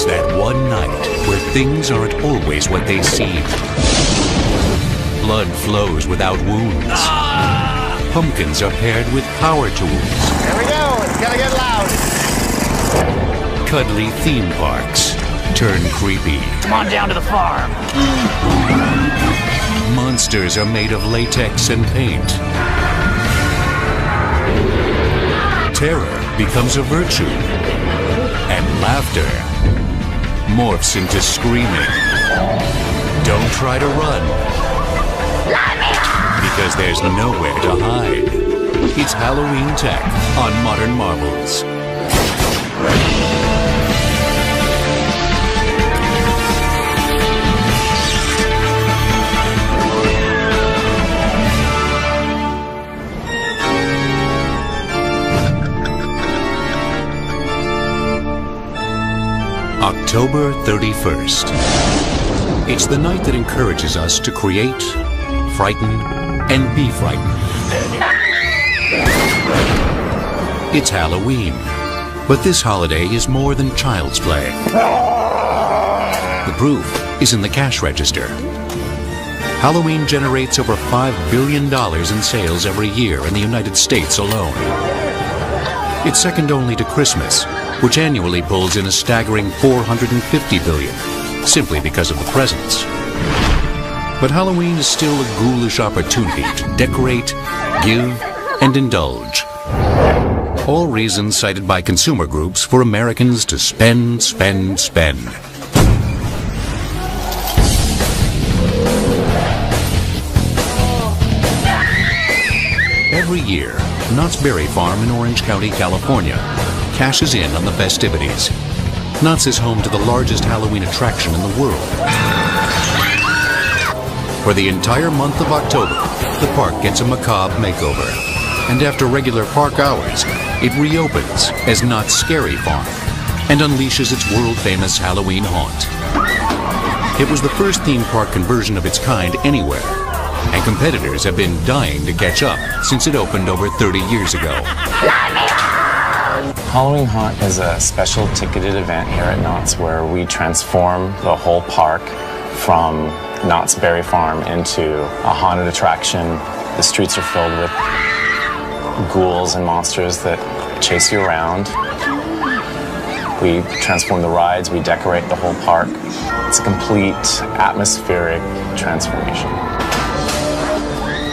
It's that one night where things aren't always what they seem. Blood flows without wounds. Pumpkins are paired with power tools. Here we go, it's gonna get loud. Cuddly theme parks turn creepy. Come on down to the farm. Monsters are made of latex and paint. Terror becomes a virtue. And laughter morphs into screaming. Don't try to run, because there's nowhere to hide. It's Halloween tech on Modern Marvels. October 31st. It's the night that encourages us to create, frighten, and be frightened. It's Halloween, but this holiday is more than child's play. The proof is in the cash register. Halloween generates over $5 billion in sales every year in the United States alone. It's second only to Christmas, which annually pulls in a staggering $450 billion, simply because of the presents. But Halloween is still a ghoulish opportunity to decorate, give, and indulge. All reasons cited by consumer groups for Americans to spend, spend, spend. Every year, Knott's Berry Farm in Orange County, California, cashes in on the festivities. Knott's is home to the largest Halloween attraction in the world. For the entire month of October, the park gets a macabre makeover. And after regular park hours, it reopens as Knott's Scary Farm and unleashes its world-famous Halloween haunt. It was the first theme park conversion of its kind anywhere, and competitors have been dying to catch up since it opened over 30 years ago. Halloween Haunt is a special ticketed event here at Knott's where we transform the whole park from Knott's Berry Farm into a haunted attraction. The streets are filled with ghouls and monsters that chase you around. We transform the rides, we decorate the whole park. It's a complete atmospheric transformation.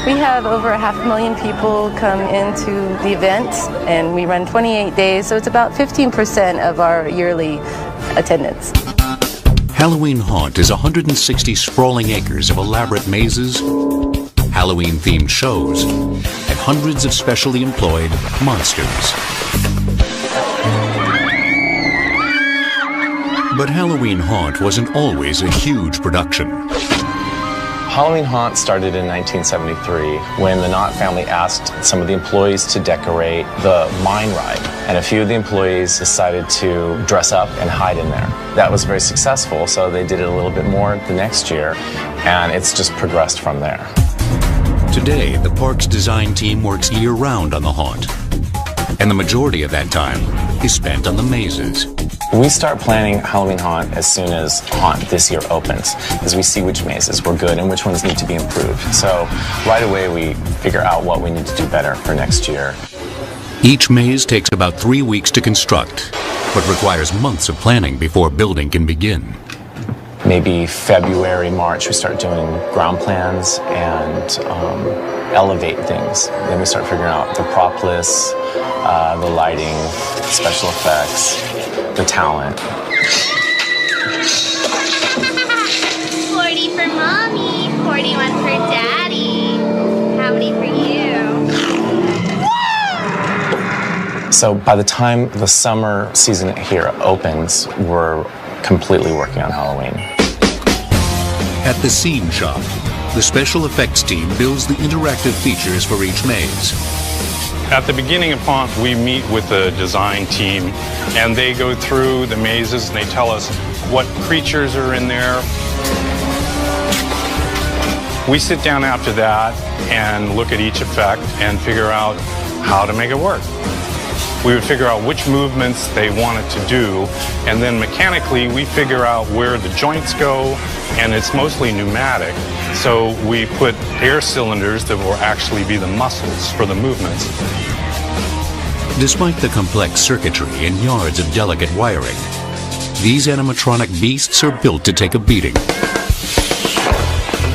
We have over 500,000 people come into the event, and we run 28 days, so it's about 15% of our yearly attendance. Halloween Haunt is 160 sprawling acres of elaborate mazes, Halloween-themed shows, and hundreds of specially employed monsters. But Halloween Haunt wasn't always a huge production. Halloween Haunt started in 1973 when the Knott family asked some of the employees to decorate the mine ride. And a few of the employees decided to dress up and hide in there. That was very successful, so they did it a little bit more the next year, and it's just progressed from there. Today, the park's design team works year-round on the haunt, and the majority of that time is spent on the mazes. We start planning Halloween Haunt as soon as Haunt this year opens, as we see which mazes were good and which ones need to be improved. So right away we figure out what we need to do better for next year. Each maze takes about 3 weeks to construct, but requires months of planning before building can begin. Maybe February, March, we start doing ground plans and elevate things. Then we start figuring out the prop lists, the lighting, special effects, the talent. 40 for mommy, 41 for daddy. How many for you? So by the time the summer season here opens, we're completely working on Halloween. At the scene shop, the special effects team builds the interactive features for each maze. At the beginning of Haunt, we meet with the design team, and they go through the mazes and they tell us what creatures are in there. We sit down after that and look at each effect and figure out how to make it work. we would figure out which movements they wanted to do, and then mechanically we figure out where the joints go, and it's mostly pneumatic. So we put air cylinders that will actually be the muscles for the movements. Despite the complex circuitry and yards of delicate wiring, these animatronic beasts are built to take a beating.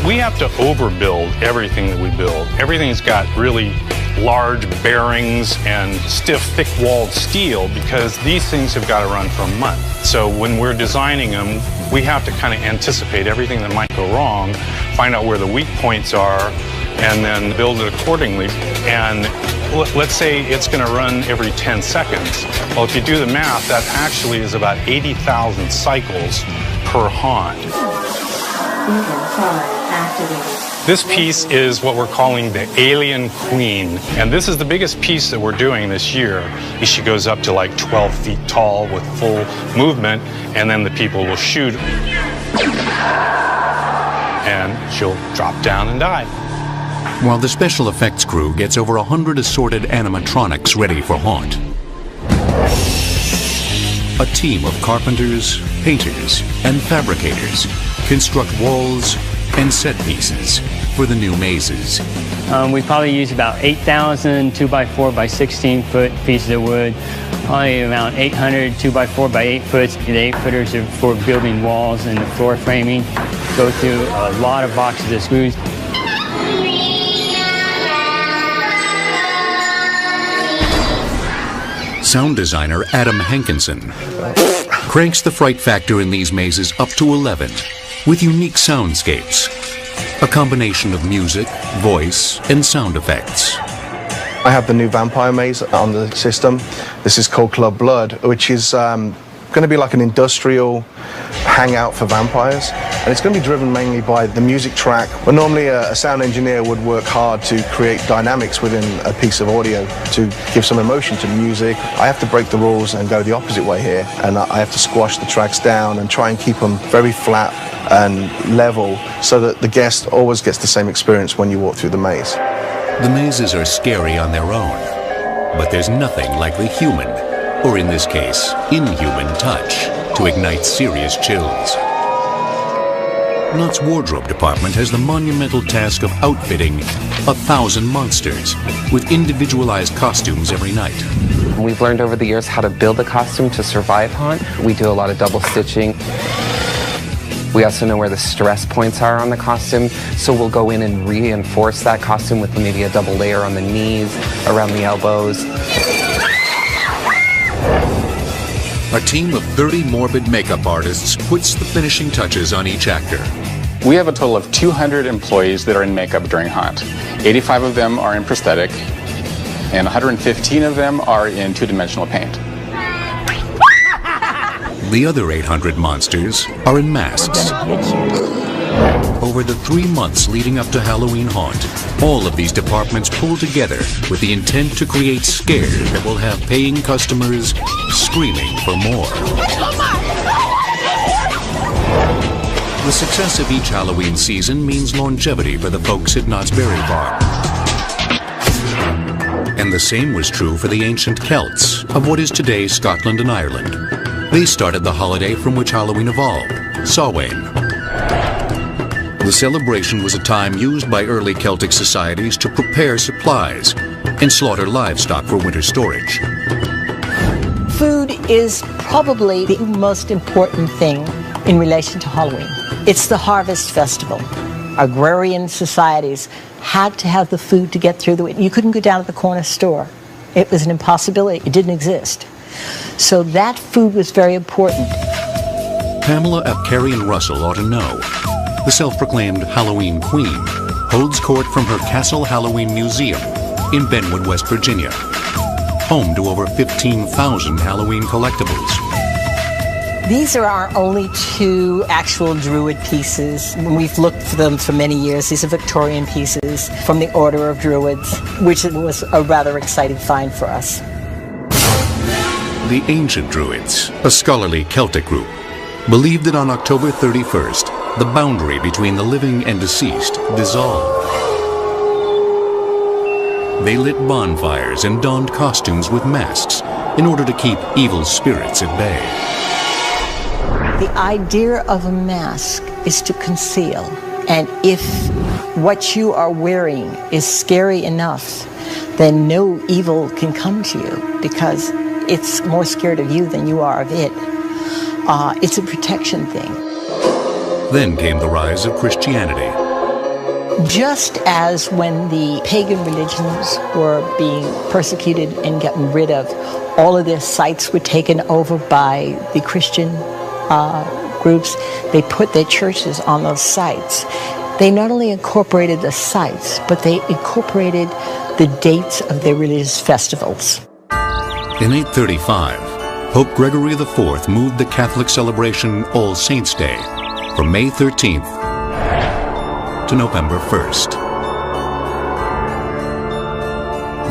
We have to overbuild everything that we build. Everything's got really large bearings and stiff, thick-walled steel because these things have got to run for a month. So when we're designing them, we have to kind of anticipate everything that might go wrong, find out where the weak points are, and then build it accordingly. And let's say it's going to run every 10 seconds. Well, if you do the math, that actually is about 80,000 cycles per haunt. This piece is what we're calling the Alien Queen, and this is the biggest piece that we're doing this year. She goes up to like 12 feet tall with full movement, and then the people will shoot, and she'll drop down and die. While the special effects crew gets over 100 assorted animatronics ready for haunt, a team of carpenters, painters, and fabricators construct walls and set pieces for the new mazes. We probably use about 8,000 2x4 by 16 foot pieces of wood, probably around 800 2x4 by 8 foot. The 8-footers are for building walls and the floor framing. Go through a lot of boxes of screws. Sound designer Adam Hankinson cranks the fright factor in these mazes up to 11 with unique soundscapes, a combination of music, voice, and sound effects. I have the new vampire maze on the system. This is called Club Blood, which is going to be like an industrial hangout for vampires. And it's going to be driven mainly by the music track. Where normally a sound engineer would work hard to create dynamics within a piece of audio to give some emotion to the music. I have to break the rules and go the opposite way here. And I have to squash the tracks down and try and keep them very flat and level so that the guest always gets the same experience when you walk through the maze. The mazes are scary on their own, but there's nothing like the human, or in this case, inhuman touch to ignite serious chills. Knott's wardrobe department has the monumental task of outfitting 1,000 monsters with individualized costumes every night. We've learned over the years how to build a costume to survive haunt. We do a lot of double stitching. We also know where the stress points are on the costume, so we'll go in and reinforce that costume with maybe a double layer on the knees, around the elbows. A team of 30 morbid makeup artists puts the finishing touches on each actor. We have a total of 200 employees that are in makeup during haunt. 85 of them are in prosthetic, and 115 of them are in two-dimensional paint. The other 800 monsters are in masks. Over the 3 months leading up to Halloween haunt, all of these departments pull together with the intent to create scare that will have paying customers screaming for more. The success of each Halloween season means longevity for the folks at Knott's Berry Farm. And the same was true for the ancient Celts of what is today Scotland and Ireland. They started the holiday from which Halloween evolved, Samhain. The celebration was a time used by early Celtic societies to prepare supplies and slaughter livestock for winter storage. Food is probably the most important thing in relation to Halloween. It's the harvest festival. Agrarian societies had to have the food to get through the winter. You couldn't go down to the corner store. It was an impossibility. It didn't exist. So that food was very important. Pamela Apkarian Russell ought to know. The self-proclaimed Halloween Queen holds court from her Castle Halloween Museum in Benwood, West Virginia, home to over 15,000 Halloween collectibles. These are our only 2 actual Druid pieces. We've looked for them for many years. These are Victorian pieces from the Order of Druids, which was a rather exciting find for us. The Ancient Druids, a scholarly Celtic group, believed that on October 31st, the boundary between the living and deceased dissolved. They lit bonfires and donned costumes with masks in order to keep evil spirits at bay. The idea of a mask is to conceal. And if what you are wearing is scary enough, then no evil can come to you because it's more scared of you than you are of it. It's a protection thing. Then came the rise of Christianity. Just as when the pagan religions were being persecuted and gotten rid of, all of their sites were taken over by the Christian groups. They put their churches on those sites. They not only incorporated the sites, but they incorporated the dates of their religious festivals. In 835, Pope Gregory IV moved the Catholic celebration All Saints' Day from May 13th to November 1st.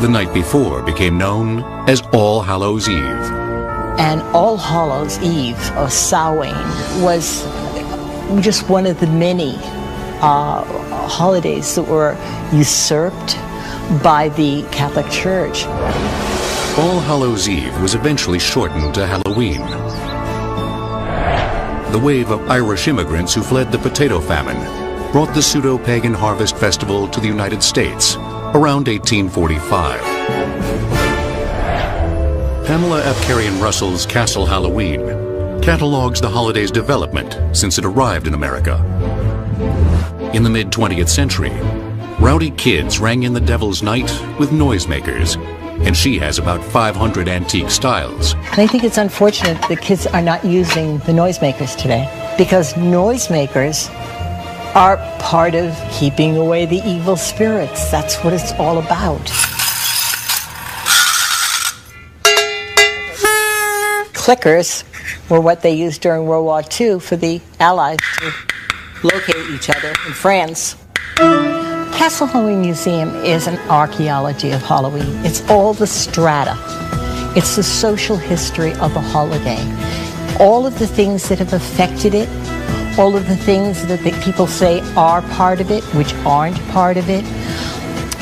The night before became known as All Hallows' Eve. And All Hallows' Eve, or Samhain, was just one of the many holidays that were usurped by the Catholic Church. All Hallows' Eve was eventually shortened to Halloween. The wave of Irish immigrants who fled the potato famine brought the pseudo-pagan harvest festival to the United States around 1845. Pamela Apkarian Russell's Castle Halloween catalogs the holiday's development since it arrived in America. In the mid-20th century, rowdy kids rang in the Devil's Night with noisemakers, and she has about 500 antique styles. And I think it's unfortunate that kids are not using the noisemakers today, because noisemakers are part of keeping away the evil spirits. That's what it's all about. Clickers were what they used during World War II for the Allies to locate each other in France. Castle Halloween Museum is an archaeology of Halloween. It's all the strata. It's the social history of the holiday. All of the things that have affected it, all of the things that people say are part of it, which aren't part of it.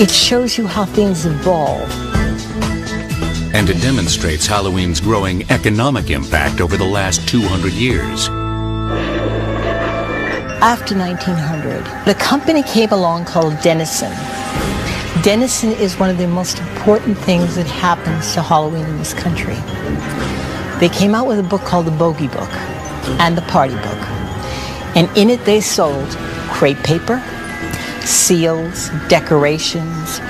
It shows you how things evolve. And it demonstrates Halloween's growing economic impact over the last 200 years. After 1900, a company came along called Dennison. Dennison is one of the most important things that happens to Halloween in this country. They came out with a book called the Bogey Book and the Party Book. And in it they sold crepe paper, seals, decorations.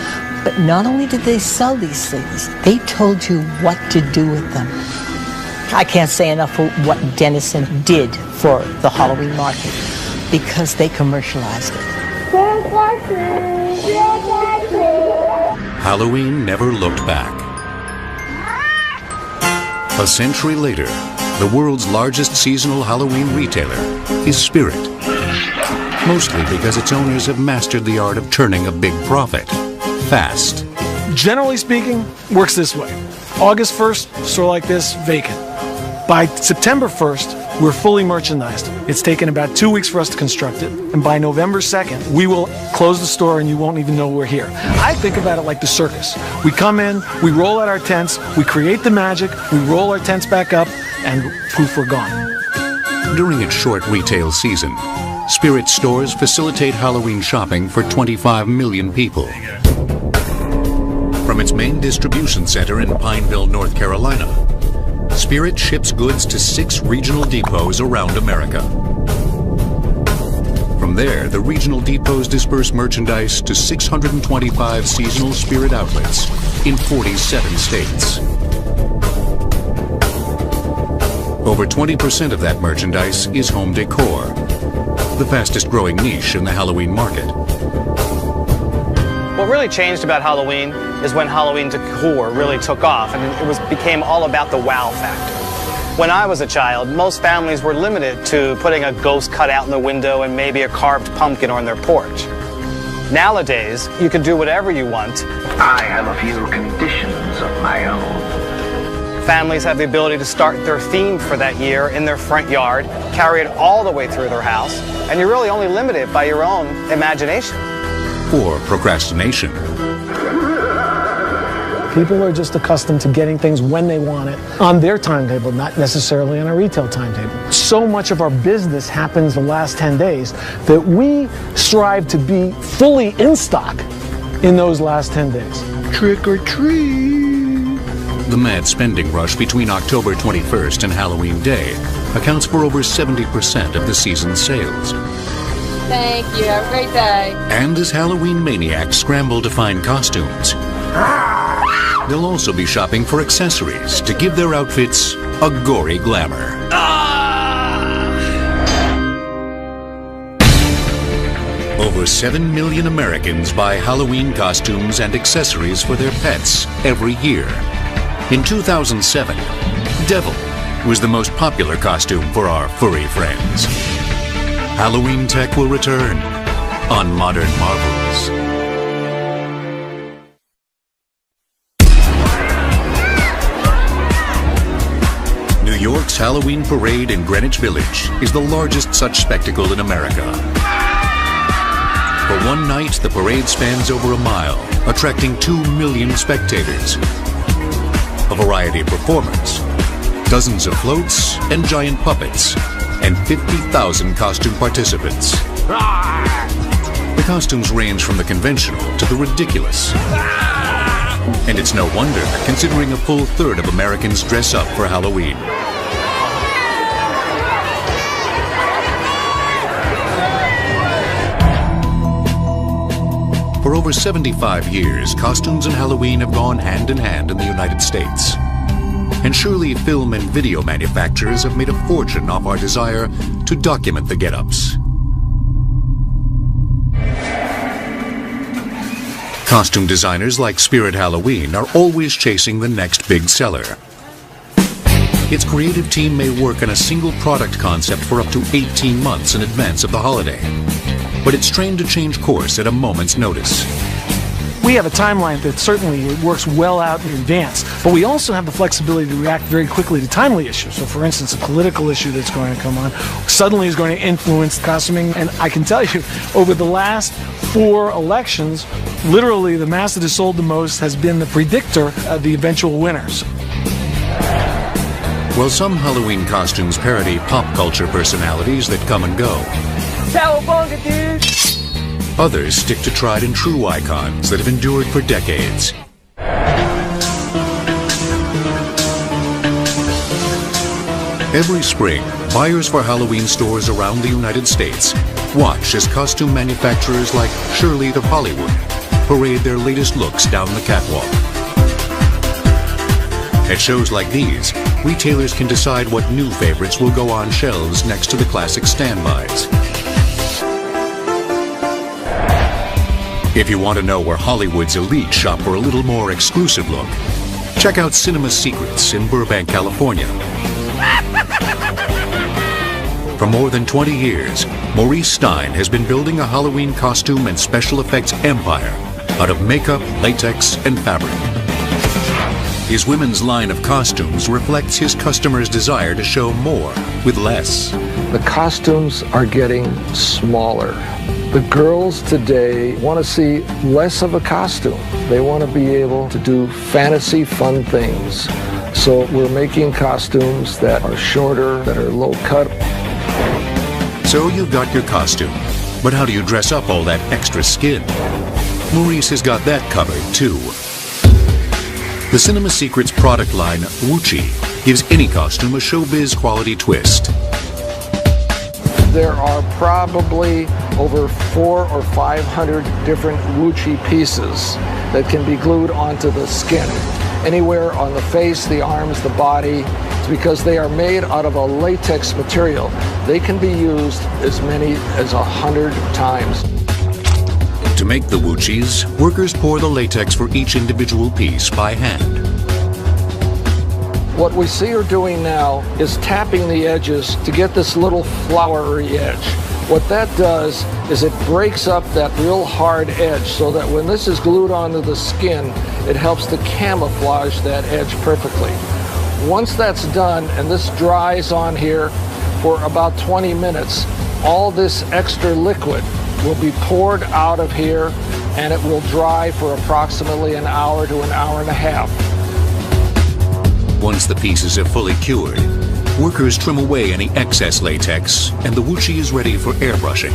But not only did they sell these things, they told you what to do with them. I can't say enough for what Dennison did for the Halloween market, because they commercialized it. Halloween never looked back. A century later, the world's largest seasonal Halloween retailer is Spirit. Mostly because its owners have mastered the art of turning a big profit fast. Generally speaking, works this way. August 1st, store like this, vacant. By September 1st, we're fully merchandised. It's taken about 2 weeks for us to construct it, and by November 2nd, we will close the store and you won't even know we're here. I think about it like the circus. We come in, we roll out our tents, we create the magic, we roll our tents back up, and poof, we're gone. During its short retail season, Spirit stores facilitate Halloween shopping for 25 million people. From its main distribution center in Pineville, North Carolina, Spirit ships goods to 6 regional depots around America. From there, the regional depots disperse merchandise to 625 seasonal Spirit outlets in 47 states. Over 20% of that merchandise is home decor, the fastest growing niche in the Halloween market. What really changed about Halloween is when Halloween decor really took off, and it became all about the wow factor. When I was a child, most families were limited to putting a ghost cutout in the window and maybe a carved pumpkin on their porch. Nowadays, you can do whatever you want. I have a few conditions of my own. Families have the ability to start their theme for that year in their front yard, carry it all the way through their house, and you're really only limited by your own imagination. Or procrastination. People are just accustomed to getting things when they want it on their timetable, not necessarily on a retail timetable. So much of our business happens the last 10 days that we strive to be fully in stock in those last 10 days. Trick or treat! The mad spending rush between October 21st and Halloween Day accounts for over 70% of the season's sales. Thank you. Have a great day. And as Halloween maniacs scramble to find costumes, they'll also be shopping for accessories to give their outfits a gory glamour. Over 7 million Americans buy Halloween costumes and accessories for their pets every year. In 2007, Devil was the most popular costume for our furry friends. Halloween tech will return on Modern Marvels. New York's Halloween parade in Greenwich Village is the largest such spectacle in America. For one night, the parade spans over a mile, attracting 2 million spectators. A variety of performers, dozens of floats and giant puppets, and 50,000 costume participants. The costumes range from the conventional to the ridiculous. And it's no wonder, considering a full third of Americans dress up for Halloween. For over 75 years, costumes and Halloween have gone hand in hand in the United States. And surely film and video manufacturers have made a fortune off our desire to document the get-ups. Costume designers like Spirit Halloween are always chasing the next big seller. Its creative team may work on a single product concept for up to 18 months in advance of the holiday. But it's trained to change course at a moment's notice. We have a timeline that certainly works well out in advance, but we also have the flexibility to react very quickly to timely issues. So for instance, a political issue that's going to come on suddenly is going to influence costuming. And I can tell you, over the last 4 elections, literally the mask that has sold the most has been the predictor of the eventual winners. While some Halloween costumes parody pop culture personalities that come and go, Cowabunga, dude! others stick to tried and true icons that have endured for decades. Every spring, buyers for Halloween stores around the United States watch as costume manufacturers like Shirley of Hollywood parade their latest looks down the catwalk. At shows like these, retailers can decide what new favorites will go on shelves next to the classic standbys. If you want to know where Hollywood's elite shop for a little more exclusive look, check out Cinema Secrets in Burbank, California. For more than 20 years, Maurice Stein has been building a Halloween costume and special effects empire out of makeup, latex, and fabric. His women's line of costumes reflects his customers' desire to show more with less. The costumes are getting smaller. The girls today want to see less of a costume. They want to be able to do fantasy fun things. So we're making costumes that are shorter, that are low cut. So you've got your costume, but how do you dress up all that extra skin? Maurice has got that covered too. The Cinema Secrets product line, Wuchi, gives any costume a showbiz quality twist. There are probably over 400 or 500 different Wuchi pieces that can be glued onto the skin. Anywhere on the face, the arms, the body. It's because they are made out of a latex material. They can be used as many as 100 times. To make the Wuchis, workers pour the latex for each individual piece by hand. What we see her doing now is tapping the edges to get this little flowery edge. What that does is it breaks up that real hard edge so that when this is glued onto the skin, it helps to camouflage that edge perfectly. Once that's done and this dries on here for about 20 minutes, all this extra liquid will be poured out of here and it will dry for approximately an hour to an hour and a half. Once the pieces are fully cured, workers trim away any excess latex, and the wuchi is ready for airbrushing.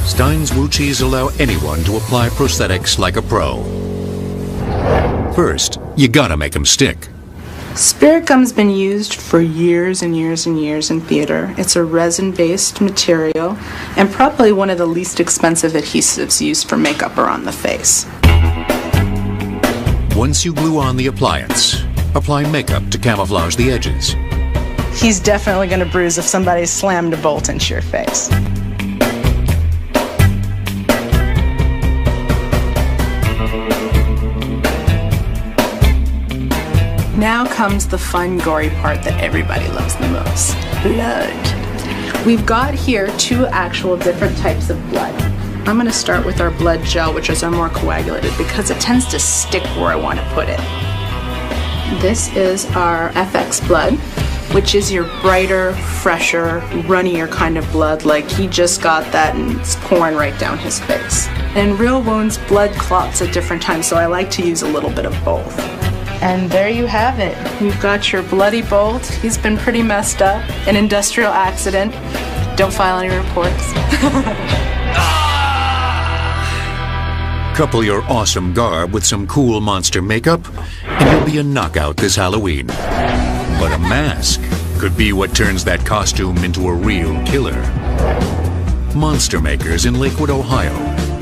Stein's wuchis allow anyone to apply prosthetics like a pro. First, you gotta make them stick. Spirit gum's been used for years and years and years in theater. It's a resin-based material and probably one of the least expensive adhesives used for makeup or on the face. Once you glue on the appliance, apply makeup to camouflage the edges. He's definitely going to bruise if somebody slammed a bolt into your face. Now comes the fun, gory part that everybody loves the most, blood. We've got here 2 actual different types of blood. I'm going to start with our blood gel, which is our more coagulated, because it tends to stick where I want to put it. This is our FX blood, which is your brighter, fresher, runnier kind of blood, like he just got that and it's pouring right down his face. In real wounds, blood clots at different times, so I like to use a little bit of both. And there you have it. You've got your bloody bolt. He's been pretty messed up. An industrial accident. Don't file any reports. Couple your awesome garb with some cool monster makeup, and you'll be a knockout this Halloween. But a mask could be what turns that costume into a real killer. Monster Makers in Lakewood, Ohio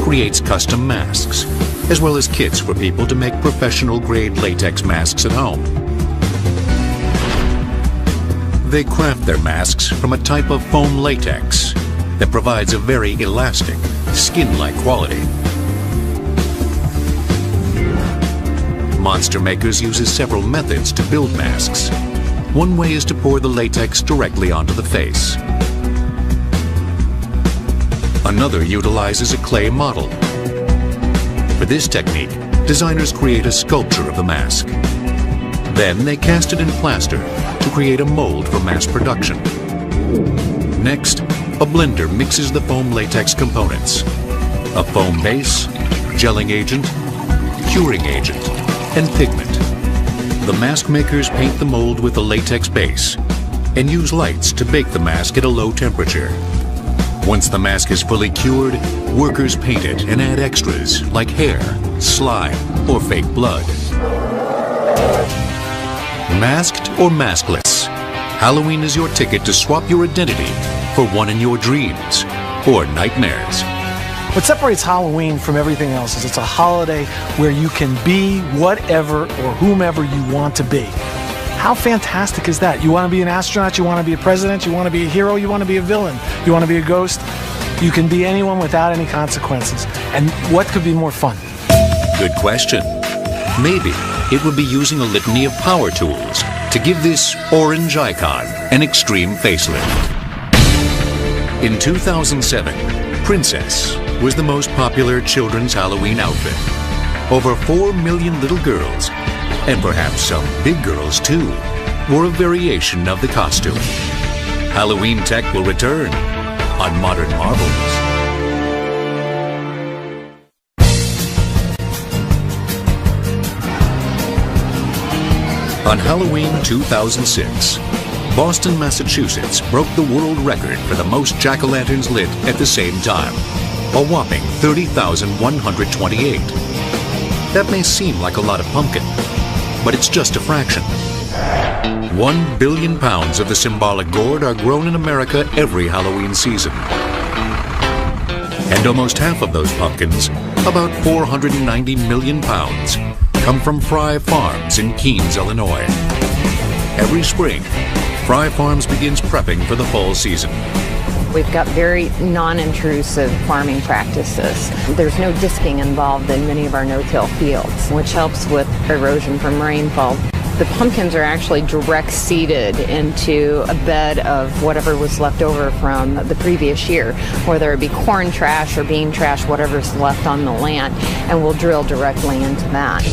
creates custom masks, as well as kits for people to make professional-grade latex masks at home. They craft their masks from a type of foam latex that provides a very elastic, skin-like quality. Monster Makers uses several methods to build masks. One way is to pour the latex directly onto the face. Another utilizes a clay model. For this technique, designers create a sculpture of the mask. Then they cast it in plaster to create a mold for mass production. Next, a blender mixes the foam latex components: a foam base, gelling agent, curing agent, and pigment. The mask makers paint the mold with the latex base and use lights to bake the mask at a low temperature. Once the mask is fully cured, workers paint it and add extras like hair, slime, or fake blood. Masked or maskless, Halloween is your ticket to swap your identity for one in your dreams or nightmares. What separates Halloween from everything else is it's a holiday where you can be whatever or whomever you want to be. How fantastic is that? You want to be an astronaut, you want to be a president, you want to be a hero, you want to be a villain, you want to be a ghost. You can be anyone without any consequences. And what could be more fun? Good question. Maybe it would be using a litany of power tools to give this orange icon an extreme facelift. In 2007, Princess was the most popular children's Halloween outfit. Over 4 million little girls, and perhaps some big girls too, wore a variation of the costume. Halloween tech will return on Modern Marvels. On Halloween 2006, Boston, Massachusetts broke the world record for the most jack-o'-lanterns lit at the same time, a whopping 30,128. That may seem like a lot of pumpkin, but it's just a fraction. 1 billion pounds of the symbolic gourd are grown in America every Halloween season. And almost half of those pumpkins, about 490 million pounds, come from Fry Farms in Keens, Illinois. Every spring, Fry Farms begins prepping for the fall season. We've got very non-intrusive farming practices. There's no disking involved in many of our no-till fields, which helps with erosion from rainfall. The pumpkins are actually direct seeded into a bed of whatever was left over from the previous year, whether it be corn trash or bean trash, whatever's left on the land, and we'll drill directly into that.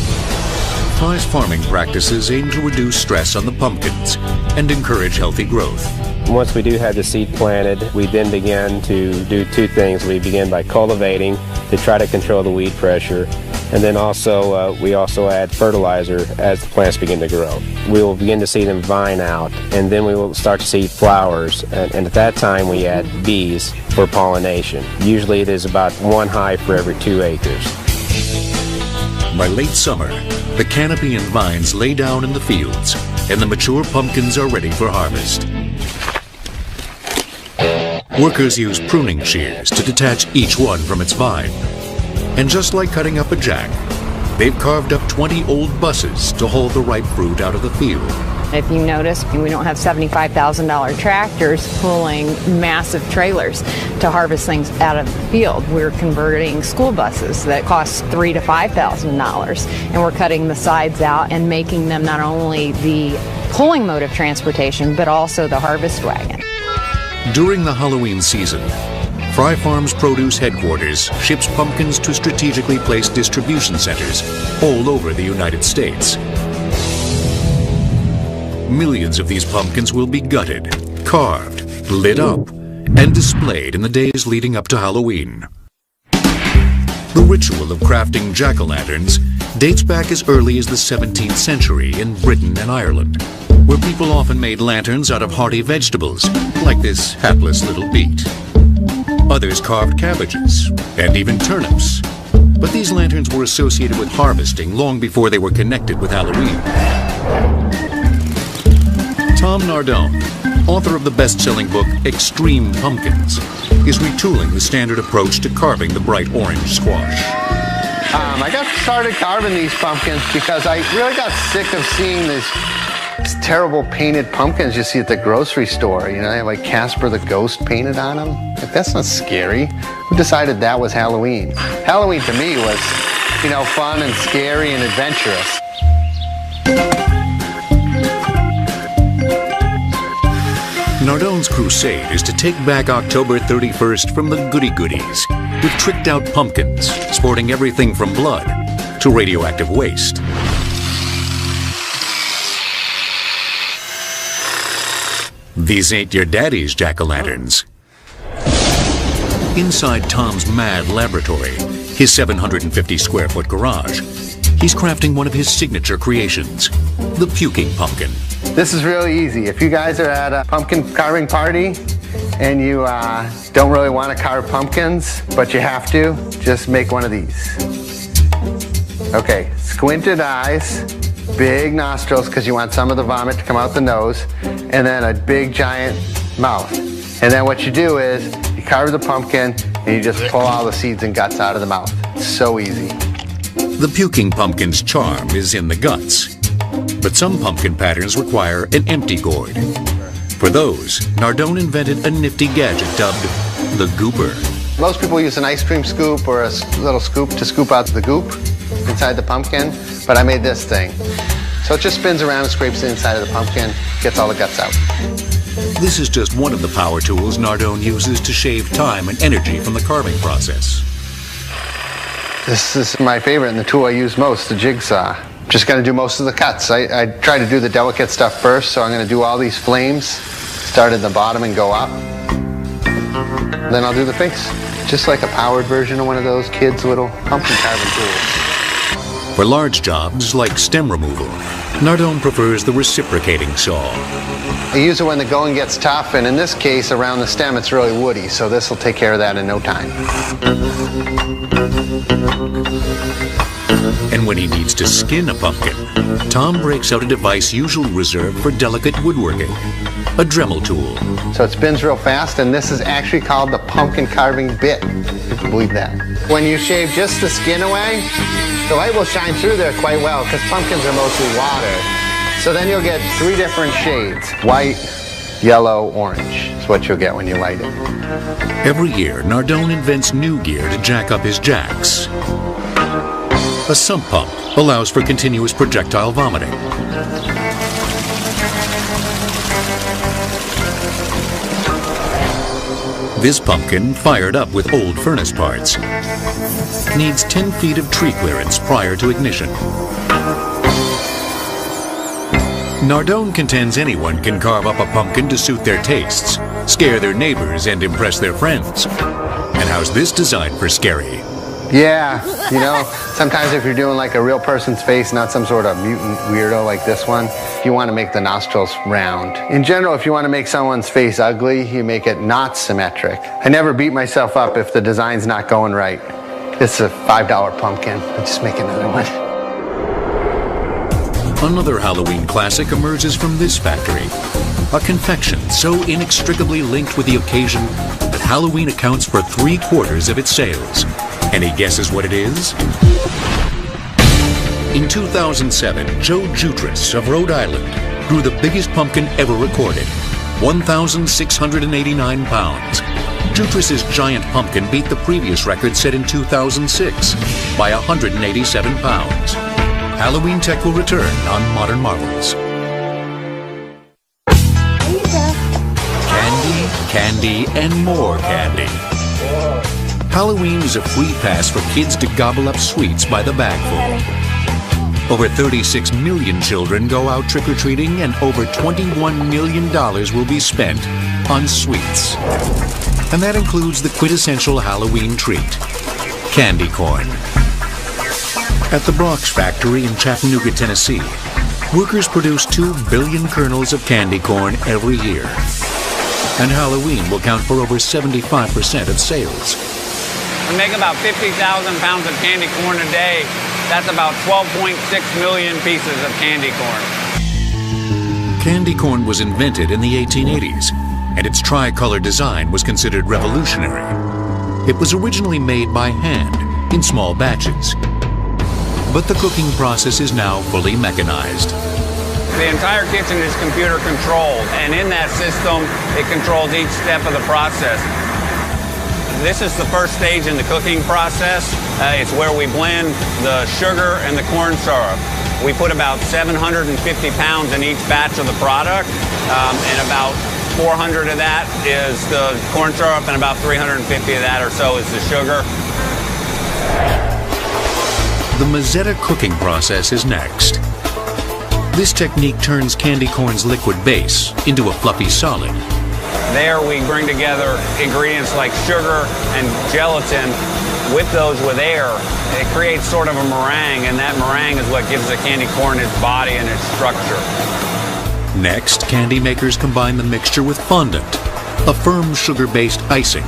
Fry's farming practices aim to reduce stress on the pumpkins and encourage healthy growth. Once we do have the seed planted, we then begin to do two things. We begin by cultivating to try to control the weed pressure, and then also we also add fertilizer as the plants begin to grow. We will begin to see them vine out, and then we will start to see flowers, and at that time we add bees for pollination. Usually it is about 1 hive for every 2 acres. By late summer, the canopy and vines lay down in the fields, and the mature pumpkins are ready for harvest. Workers use pruning shears to detach each one from its vine. And just like cutting up a jack, they've carved up 20 old buses to haul the ripe fruit out of the field. If you notice, we don't have $75,000 tractors pulling massive trailers to harvest things out of the field. We're converting school buses that cost $3,000 to $5,000, and we're cutting the sides out and making them not only the pulling mode of transportation, but also the harvest wagon. During the Halloween season, Fry Farms Produce Headquarters ships pumpkins to strategically placed distribution centers all over the United States. Millions of these pumpkins will be gutted, carved, lit up, and displayed in the days leading up to Halloween. The ritual of crafting jack-o'-lanterns dates back as early as the 17th century in Britain and Ireland, where people often made lanterns out of hearty vegetables, like this hapless little beet. Others carved cabbages, and even turnips. But these lanterns were associated with harvesting long before they were connected with Halloween. Tom Nardone, author of the best-selling book Extreme Pumpkins, is retooling the standard approach to carving the bright orange squash. I got started carving these pumpkins because I really got sick of seeing these terrible painted pumpkins you see at the grocery store. You know, they have like Casper the Ghost painted on them. Like, that's not scary. Who decided that was Halloween? Halloween to me was, you know, fun and scary and adventurous. Nardone's crusade is to take back October 31st from the goody-goodies with tricked-out pumpkins sporting everything from blood to radioactive waste. These ain't your daddy's jack-o'-lanterns. Inside Tom's mad laboratory, his 750-square-foot garage, he's crafting one of his signature creations, the puking pumpkin. This is really easy. If you guys are at a pumpkin carving party and you don't really want to carve pumpkins, but you have to, just make one of these. Okay, squinted eyes, big nostrils because you want some of the vomit to come out the nose, and then a big giant mouth. And then what you do is you carve the pumpkin and you just pull all the seeds and guts out of the mouth. It's so easy. The puking pumpkin's charm is in the guts, but some pumpkin patterns require an empty gourd. For those, Nardone invented a nifty gadget dubbed the gooper. Most people use an ice cream scoop or a little scoop to scoop out the goop inside the pumpkin, but I made this thing. So it just spins around and scrapes the inside of the pumpkin, gets all the guts out. This is just one of the power tools Nardone uses to shave time and energy from the carving process. This is my favorite and the tool I use most, the jigsaw. Just going to do most of the cuts. I try to do the delicate stuff first, so I'm going to do all these flames, start at the bottom and go up. Then I'll do the face, just like a powered version of one of those kids' little pumpkin carving tools. For large jobs like stem removal, Nardone prefers the reciprocating saw. I use it when the going gets tough, and in this case, around the stem, it's really woody, so this will take care of that in no time. And when he needs to skin a pumpkin, Tom breaks out a device usually reserved for delicate woodworking, a Dremel tool. So it spins real fast, and this is actually called the pumpkin carving bit, if you believe that. When you shave just the skin away, the light will shine through there quite well, because pumpkins are mostly water. So then you'll get 3 different shades. White, yellow, orange is what you'll get when you light it. Every year, Nardone invents new gear to jack up his jacks. A sump pump allows for continuous projectile vomiting. This pumpkin, fired up with old furnace parts, needs 10 feet of tree clearance prior to ignition. Nardone contends anyone can carve up a pumpkin to suit their tastes, scare their neighbors, and impress their friends. And how's this designed for scary? Yeah, you know, sometimes if you're doing like a real person's face, not some sort of mutant weirdo like this one, you want to make the nostrils round. In general, if you want to make someone's face ugly, you make it not symmetric. I never beat myself up if the design's not going right. This is a $5 pumpkin. I'll just make another one. Another Halloween classic emerges from this factory. A confection so inextricably linked with the occasion that Halloween accounts for 3/4 of its sales. Any guesses what it is? In 2007, Joe Jutras of Rhode Island grew the biggest pumpkin ever recorded, 1,689 pounds. Jutras's giant pumpkin beat the previous record set in 2006 by 187 pounds. Halloween Tech will return on Modern Marvels. Candy, candy, and more candy. Halloween is a free pass for kids to gobble up sweets by the bagful. Over 36 million children go out trick-or-treating, and over $21 million will be spent on sweets. And that includes the quintessential Halloween treat, candy corn. At the Brock's factory in Chattanooga, Tennessee, workers produce 2 billion kernels of candy corn every year. And Halloween will count for over 75% of sales. We make about 50,000 pounds of candy corn a day. That's about 12.6 million pieces of candy corn. Candy corn was invented in the 1880s, and its tricolor design was considered revolutionary. It was originally made by hand, in small batches. But the cooking process is now fully mechanized. The entire kitchen is computer controlled, and in that system, it controls each step of the process. This is the first stage in the cooking process. It's where we blend the sugar and the corn syrup. We put about 750 pounds in each batch of the product, and about 400 of that is the corn syrup, and about 350 of that or so is the sugar. The Mazzetta cooking process is next. This technique turns candy corn's liquid base into a fluffy solid. There we bring together ingredients like sugar and gelatin with those with air. It creates sort of a meringue, and that meringue is what gives the candy corn its body and its structure. Next, candy makers combine the mixture with fondant, a firm sugar-based icing.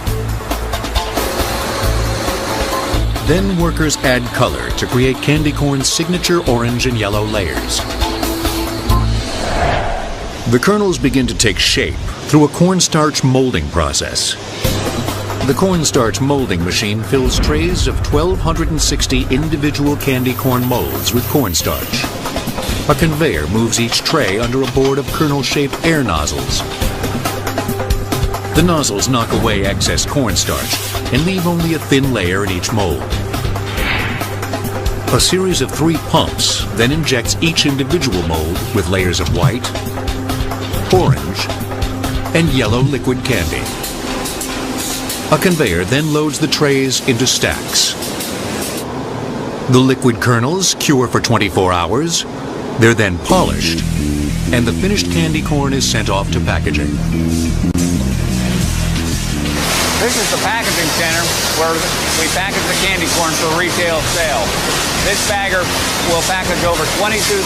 Then workers add color to create candy corn's signature orange and yellow layers. The kernels begin to take shape through a cornstarch molding process. The cornstarch molding machine fills trays of 1,260 individual candy corn molds with cornstarch. A conveyor moves each tray under a board of kernel-shaped air nozzles. The nozzles knock away excess cornstarch and leave only a thin layer in each mold. A series of 3 pumps then injects each individual mold with layers of white, orange, and yellow liquid candy. A conveyor then loads the trays into stacks. The liquid kernels cure for 24 hours. They're then polished, and the finished candy corn is sent off to packaging. This is the packaging center where we package the candy corn for retail sale. This bagger will package over 22,000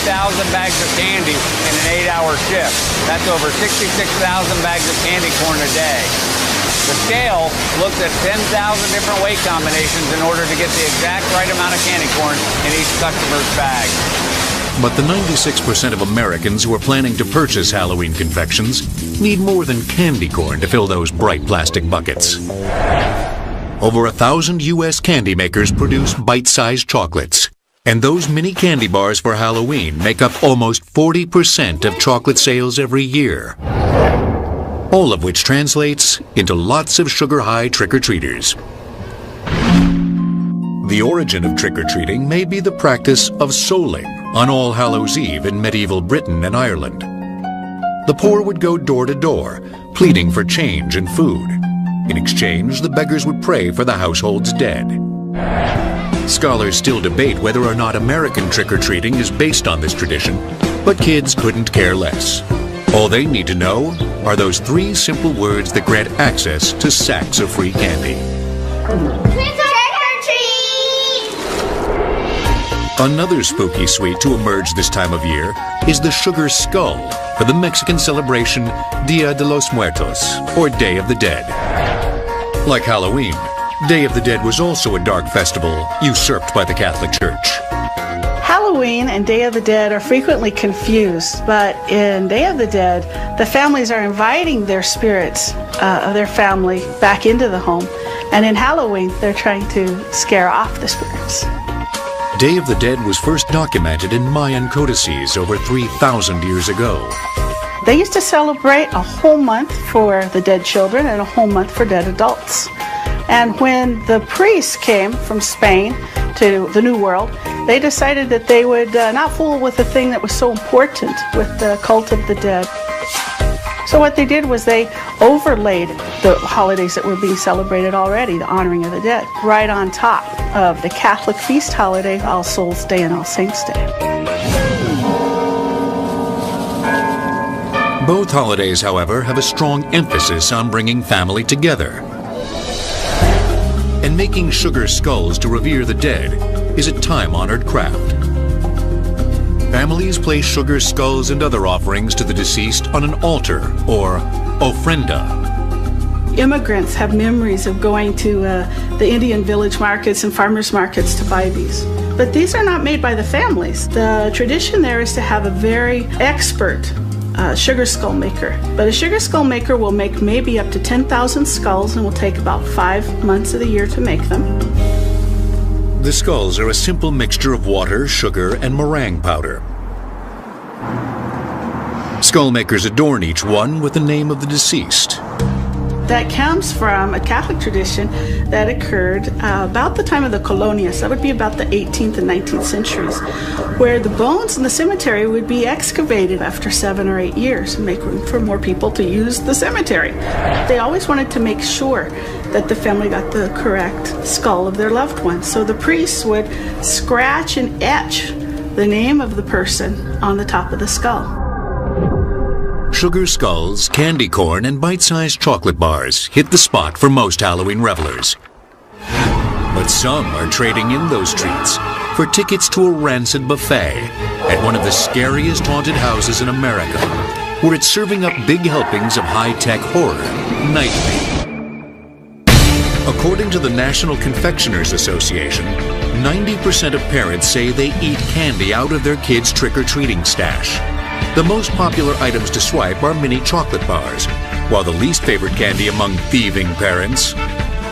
bags of candy in an 8-hour shift. That's over 66,000 bags of candy corn a day. The scale looks at 10,000 different weight combinations in order to get the exact right amount of candy corn in each customer's bag. But the 96% of Americans who are planning to purchase Halloween confections need more than candy corn to fill those bright plastic buckets. Over 1,000 U.S. candy makers produce bite-sized chocolates. And those mini candy bars for Halloween make up almost 40% of chocolate sales every year. All of which translates into lots of sugar-high trick-or-treaters. The origin of trick-or-treating may be the practice of souling on All Hallows Eve in medieval Britain and Ireland. The poor would go door to door, pleading for change and food. In exchange, the beggars would pray for the household's dead. Scholars still debate whether or not American trick-or-treating is based on this tradition, But kids couldn't care less. All they need to know are those 3 simple words that grant access to sacks of free candy. Another spooky sweet to emerge this time of year is the sugar skull for the Mexican celebration Dia de los Muertos, or Day of the Dead. Like Halloween, Day of the Dead was also a dark festival usurped by the Catholic Church. Halloween and Day of the Dead are frequently confused, but in Day of the Dead, the families are inviting their spirits of their family back into the home, and in Halloween, they're trying to scare off the spirits. Day of the Dead was first documented in Mayan codices over 3,000 years ago. They used to celebrate a whole month for the dead children and a whole month for dead adults. And when the priests came from Spain to the New World, they decided that they would not fool with the thing that was so important with the cult of the dead. So what they did was they overlaid the holidays that were being celebrated already, the honoring of the dead, right on top of the Catholic feast holiday, All Souls Day and All Saints Day. Both holidays, however, have a strong emphasis on bringing family together. And making sugar skulls to revere the dead is a time-honored craft. Families place sugar skulls and other offerings to the deceased on an altar, or ofrenda. Immigrants have memories of going to the Indian village markets and farmers markets to buy these. But these are not made by the families. The tradition there is to have a very expert sugar skull maker. But a sugar skull maker will make maybe up to 10,000 skulls and will take about 5 months of the year to make them. The skulls are a simple mixture of water, sugar, and meringue powder. Skull makers adorn each one with the name of the deceased. That comes from a Catholic tradition that occurred about the time of the colonias. That would be about the 18th and 19th centuries, where the bones in the cemetery would be excavated after 7 or 8 years and make room for more people to use the cemetery. They always wanted to make sure that the family got the correct skull of their loved one. So the priests would scratch and etch the name of the person on the top of the skull. Sugar skulls, candy corn, and bite-sized chocolate bars hit the spot for most Halloween revelers. But some are trading in those treats for tickets to a rancid buffet at one of the scariest haunted houses in America, where it's serving up big helpings of high-tech horror nightly. According to the National Confectioners Association, 90% of parents say they eat candy out of their kids' trick-or-treating stash. The most popular items to swipe are mini chocolate bars, while the least favorite candy among thieving parents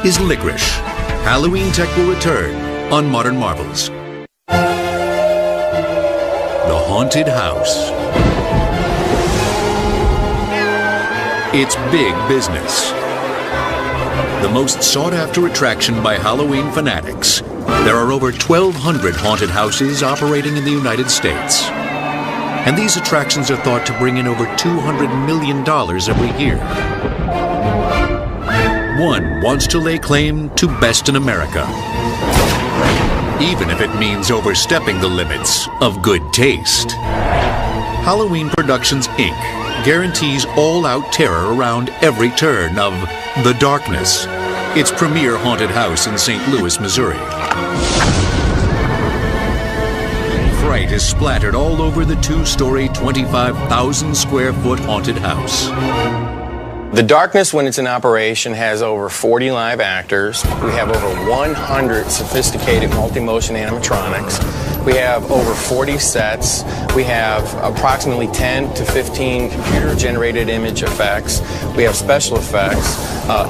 is licorice. Halloween tech will return on Modern Marvels. The Haunted House. It's big business. The most sought-after attraction by Halloween fanatics. There are over 1,200 haunted houses operating in the United States. And these attractions are thought to bring in over $200 million every year. One wants to lay claim to best in America, even if it means overstepping the limits of good taste. Halloween Productions, Inc. guarantees all-out terror around every turn of the darkness. Its premier haunted house in St. Louis, Missouri. Fright is splattered all over the 2-story, 25,000 square foot haunted house. The Darkness, when it's in operation, has over 40 live actors. We have over 100 sophisticated multi-motion animatronics. We have over 40 sets. We have approximately 10 to 15 computer-generated image effects. We have special effects,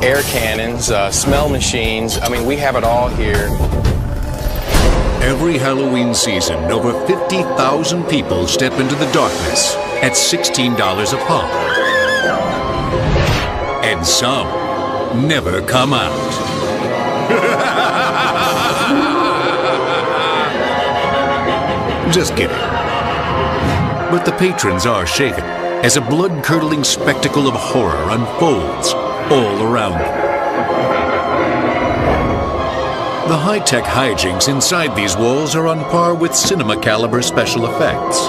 air cannons, smell machines. I mean, we have it all here. Every Halloween season, over 50,000 people step into the darkness at $16 a pop. And some never come out. Just kidding. But the patrons are shaken as a blood-curdling spectacle of horror unfolds all around them. The high-tech hijinks inside these walls are on par with cinema-caliber special effects.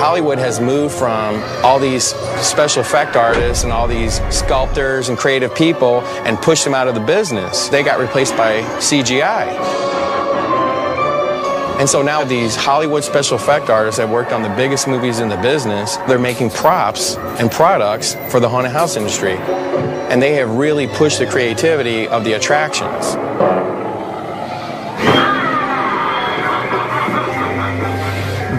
Hollywood has moved from all these special effect artists and all these sculptors and creative people and pushed them out of the business. They got replaced by CGI. And so now these Hollywood special effect artists that worked on the biggest movies in the business, they're making props and products for the haunted house industry. And they have really pushed the creativity of the attractions.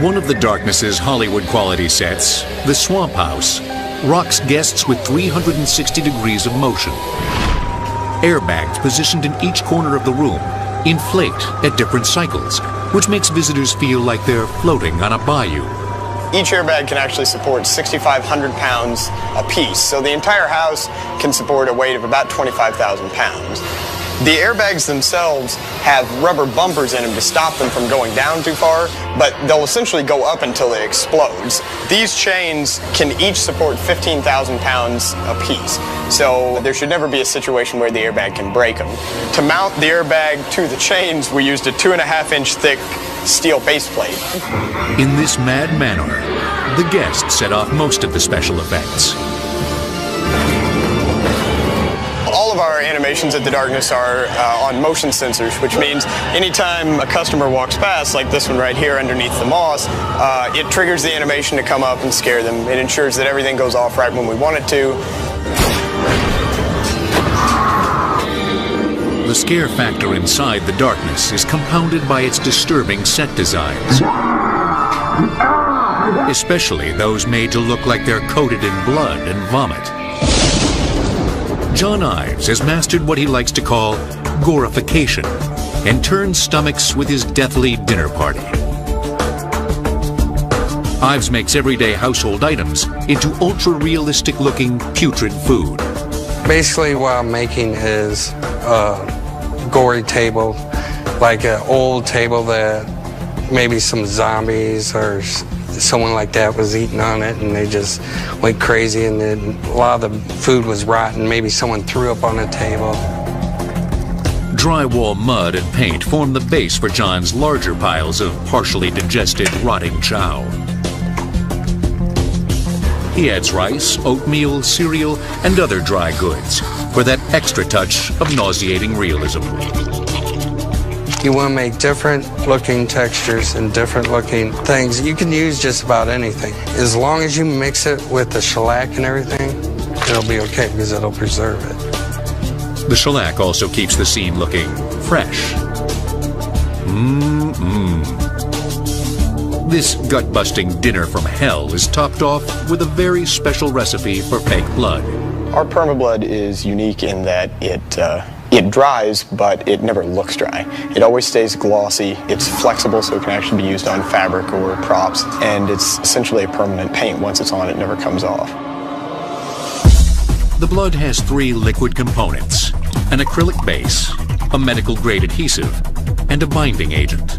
One of the Darkness's Hollywood quality sets, the Swamp House, rocks guests with 360 degrees of motion. Airbags positioned in each corner of the room inflate at different cycles, which makes visitors feel like they're floating on a bayou. Each airbag can actually support 6,500 pounds apiece, so the entire house can support a weight of about 25,000 pounds. The airbags themselves have rubber bumpers in them to stop them from going down too far, but they'll essentially go up until it explodes. These chains can each support 15,000 pounds apiece, so there should never be a situation where the airbag can break them. To mount the airbag to the chains, we used a 2.5-inch thick steel base plate. In this mad manner, the guests set off most of the special effects. All of our animations at the Darkness are on motion sensors, which means anytime a customer walks past, like this one right here underneath the moss, it triggers the animation to come up and scare them. It ensures that everything goes off right when we want it to. The scare factor inside the Darkness is compounded by its disturbing set designs, especially those made to look like they're coated in blood and vomit. John Ives has mastered what he likes to call gorification and turns stomachs with his deathly dinner party. Ives makes everyday household items into ultra-realistic looking putrid food. Basically what I'm making is a gory table, like an old table that maybe some zombies or someone like that was eating on it and they just went crazy, and then a lot of the food was rotten. Maybe someone threw up on a table. Drywall mud and paint form the base for John's larger piles of partially digested rotting chow. He adds rice, oatmeal, cereal, and other dry goods for that extra touch of nauseating realism. You want to make different looking textures and different looking things. You can use just about anything. As long as you mix it with the shellac and everything, it'll be okay because it'll preserve it. The shellac also keeps the scene looking fresh. This gut-busting dinner from hell is topped off with a very special recipe for fake blood. Our permablood is unique in that it dries, but it never looks dry. It always stays glossy. It's flexible, so it can actually be used on fabric or props, and it's essentially a permanent paint. Once it's on, it never comes off. The blood has 3 liquid components: an acrylic base, a medical-grade adhesive, and a binding agent.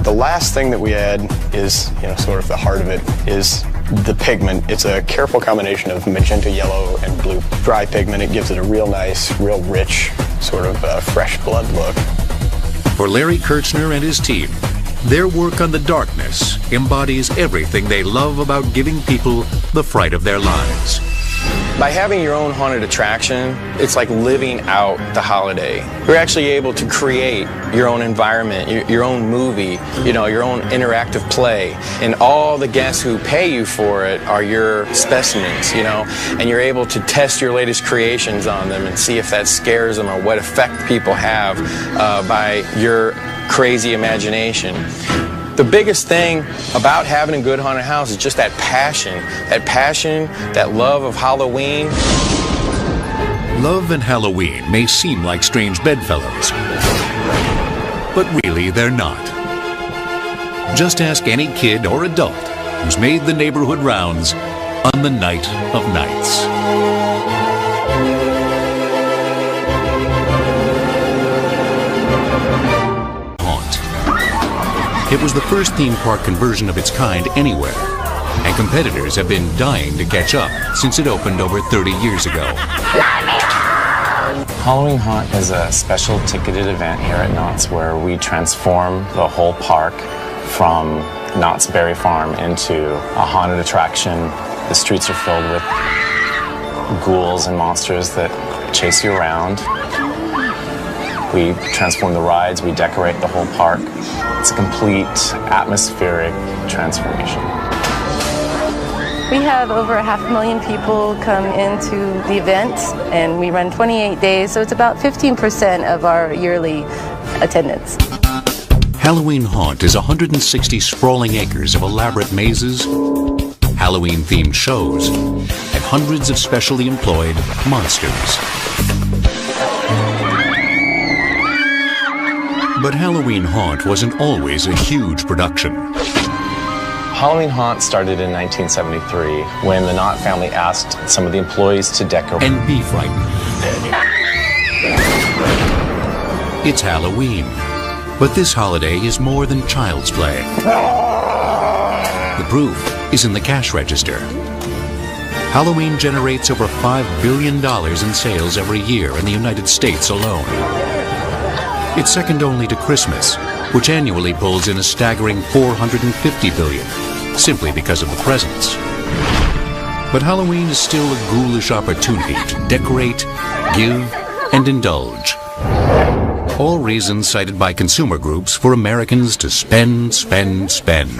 The last thing that we add is, sort of the heart of it, is the pigment. It's a careful combination of magenta, yellow, and blue dry pigment. It gives it a real nice, real rich, sort of fresh blood look. For Larry Kirchner and his team, their work on the Darkness embodies everything they love about giving people the fright of their lives. By having your own haunted attraction, it's like living out the holiday. You're actually able to create your own environment, your own movie, your own interactive play. And all the guests who pay you for it are your specimens, and you're able to test your latest creations on them and see if that scares them or what effect people have by your crazy imagination. The biggest thing about having a good haunted house is just that passion, that love of Halloween. Love and Halloween may seem like strange bedfellows, but really they're not. Just ask any kid or adult who's made the neighborhood rounds on the night of nights. It was the first theme park conversion of its kind anywhere, and competitors have been dying to catch up since it opened over 30 years ago. Halloween Haunt is a special ticketed event here at Knott's where we transform the whole park from Knott's Berry Farm into a haunted attraction. The streets are filled with ghouls and monsters that chase you around. We transform the rides, we decorate the whole park. It's a complete atmospheric transformation. We have over 500,000 people come into the event, and we run 28 days, so it's about 15% of our yearly attendance. Halloween Haunt is 160 sprawling acres of elaborate mazes, Halloween-themed shows, and hundreds of specially employed monsters. But Halloween Haunt wasn't always a huge production. Halloween Haunt started in 1973 when the Knott family asked some of the employees to decorate and be frightened. It's Halloween, but this holiday is more than child's play. The proof is in the cash register. Halloween generates over $5 billion in sales every year in the United States alone. It's second only to Christmas, which annually pulls in a staggering $450 billion, simply because of the presents. But Halloween is still a ghoulish opportunity to decorate, give, and indulge. All reasons cited by consumer groups for Americans to spend, spend, spend.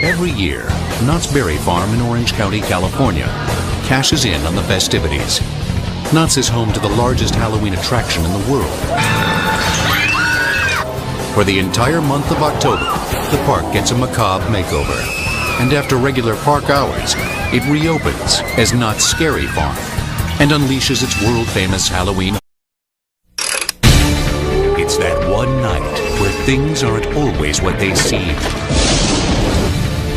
Every year, Knott's Berry Farm in Orange County, California, cashes in on the festivities. Knott's is home to the largest Halloween attraction in the world. For the entire month of October, the park gets a macabre makeover. And after regular park hours, it reopens as Knott's Scary Farm and unleashes its world-famous Halloween. It's that one night where things aren't always what they seem.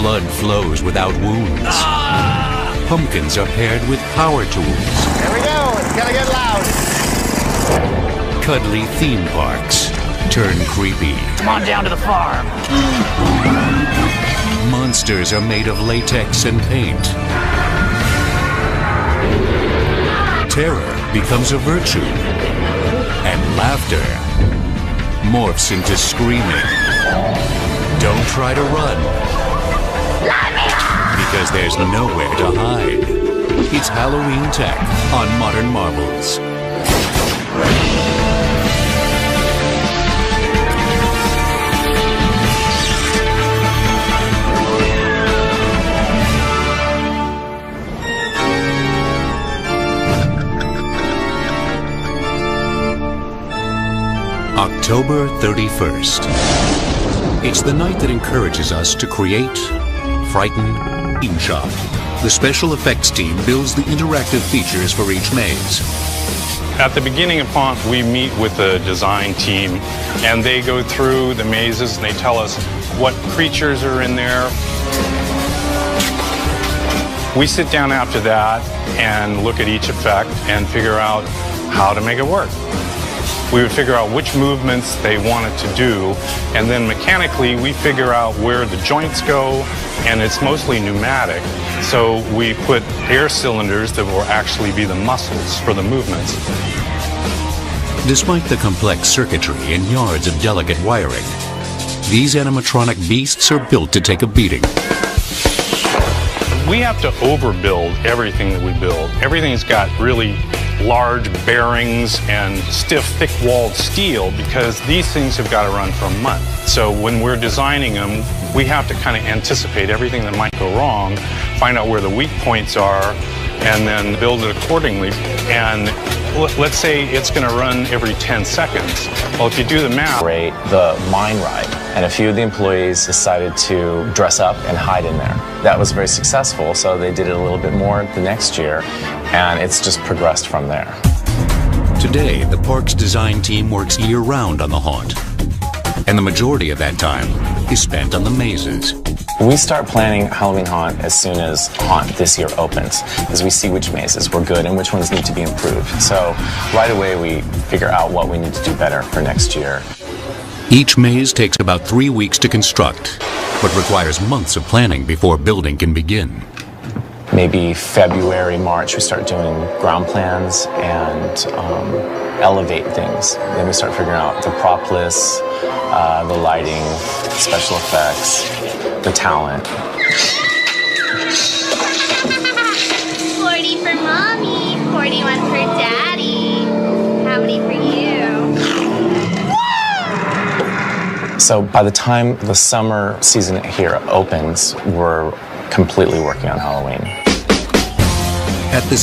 Blood flows without wounds. Pumpkins are paired with power tools. Here we go, it's gonna get loud. Cuddly theme parks turn creepy. Come on down to the farm. Monsters are made of latex and paint. Terror becomes a virtue. And laughter morphs into screaming. Don't try to run, because there's nowhere to hide. It's Halloween Tech on Modern Marvels. October 31st. It's the night that encourages us to create, frighten, and shop. The special effects team builds the interactive features for each maze. At the beginning of Haunt, we meet with the design team, and they go through the mazes and they tell us what creatures are in there. We sit down after that and look at each effect and figure out how to make it work. We would figure out which movements they wanted to do, and then mechanically we figure out where the joints go, and it's mostly pneumatic. So we put air cylinders that will actually be the muscles for the movements. Despite the complex circuitry and yards of delicate wiring, these animatronic beasts are built to take a beating. We have to overbuild everything that we build. Everything's got really large bearings and stiff, thick-walled steel because these things have got to run for a month. So when we're designing them, we have to kind of anticipate everything that might go wrong, find out where the weak points are, and then build it accordingly. And let's say it's going to run every 10 seconds. Well, if you do the math... The mine ride, and a few of the employees decided to dress up and hide in there. That was very successful, so they did it a little bit more the next year, and it's just progressed from there. Today, the park's design team works year-round on the Haunt, and the majority of that time is spent on the mazes. We start planning Halloween Haunt as soon as Haunt this year opens, as we see which mazes were good and which ones need to be improved. So right away we figure out what we need to do better for next year. Each maze takes about 3 weeks to construct, but requires months of planning before building can begin. Maybe February, March, we start doing ground plans and elevate things. Then we start figuring out the prop lists, the lighting, special effects, the talent. 40 for mommy, 41 for daddy. How many for you? So by the time the summer season here opens, we're completely working on Halloween. At the